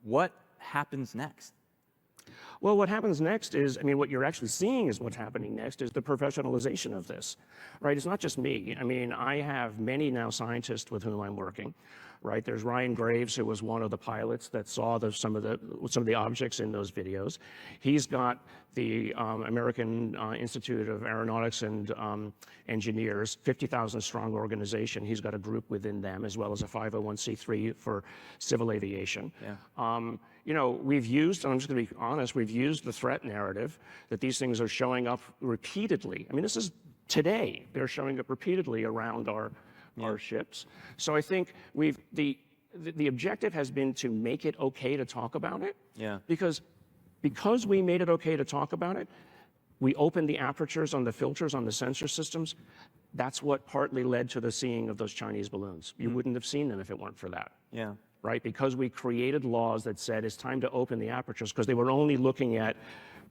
What happens next? Well, what happens next is, I mean, what you're actually seeing is what's happening next is the professionalization of this, right? It's not just me. I mean, I have many now scientists with whom I'm working, right? There's Ryan Graves, who was one of the pilots that saw some of the objects in those videos. He's got the American Institute of Aeronautics and Engineers, 50,000 strong organization. He's got a group within them, as well as a 501c3 for civil aviation. Yeah. You know, we've used, and I'm just going to be honest, we've used the threat narrative that these things are showing up repeatedly. I mean, this is today. They're showing up repeatedly around our ships. So I think the objective has been to make it okay to talk about it. Yeah. Because we made it okay to talk about it, we opened the apertures on the filters on the sensor systems. That's what partly led to the seeing of those Chinese balloons. You wouldn't have seen them if it weren't for that. Yeah. Right? Because we created laws that said it's time to open the apertures, because they were only looking at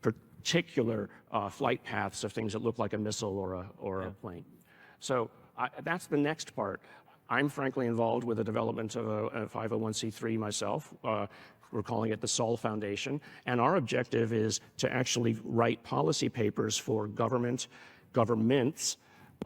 particular flight paths of things that look like a missile or a plane. So that's the next part. I'm frankly involved with the development of a 501c3 myself. We're calling it the Sol Foundation. And our objective is to actually write policy papers for governments,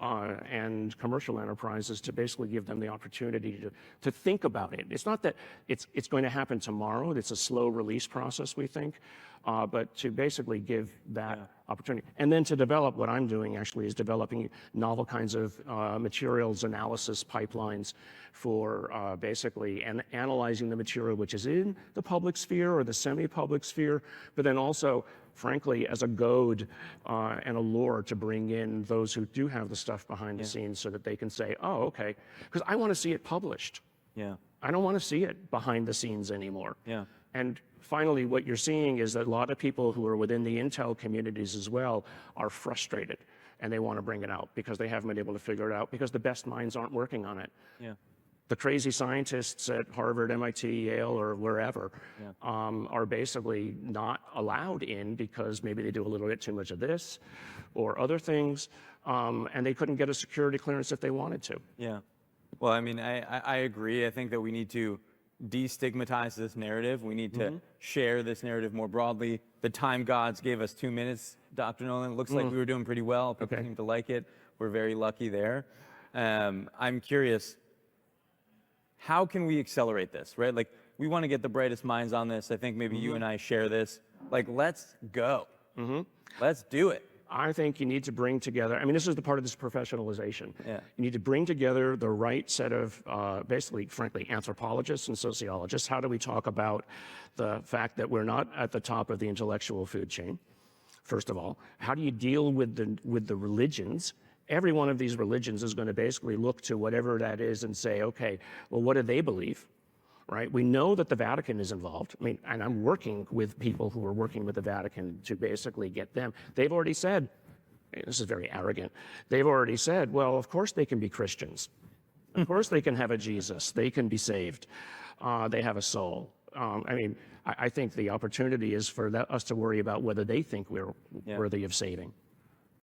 and commercial enterprises to basically give them the opportunity to think about it. It's not that it's going to happen tomorrow. It's a slow release process, we think, but to basically give that opportunity. And then to develop, what I'm doing actually is developing novel kinds of materials analysis pipelines for basically analyzing the material which is in the public sphere or the semi-public sphere, but then also, frankly, as a goad and a lure to bring in those who do have the stuff behind the scenes so that they can say, oh, okay, because I want to see it published. Yeah. I don't want to see it behind the scenes anymore. Yeah. And finally, what you're seeing is that a lot of people who are within the intel communities as well are frustrated, and they want to bring it out because they haven't been able to figure it out because the best minds aren't working on it. Yeah. The crazy scientists at Harvard, MIT, Yale, or wherever are basically not allowed in because maybe they do a little bit too much of this or other things, and they couldn't get a security clearance if they wanted to. Yeah. Well, I mean, I agree. I think that we need to destigmatize this narrative. We need to share this narrative more broadly. The time gods gave us 2 minutes, Dr. Nolan. It looks like we were doing pretty well. People seem to like it. We're very lucky there. I'm curious, how can we accelerate this, right? Like, we want to get the brightest minds on this. I think maybe you and I share this. Like, let's go. Let's do it. I think you need to bring together, I mean, this is the part of this professionalization. Yeah. You need to bring together the right set of, basically, frankly, anthropologists and sociologists. How do we talk about the fact that we're not at the top of the intellectual food chain, first of all? How do you deal with the religions? Every one of these religions is going to basically look to whatever that is and say, okay, well, what do they believe? Right? We know that the Vatican is involved. I mean, and I'm working with people who are working with the Vatican to basically get them. They've already said, this is very arrogant, they've already said, well, of course they can be Christians. Of course they can have a Jesus. They can be saved. They have a soul. I mean, I think the opportunity is for us to worry about whether they think we're worthy of saving.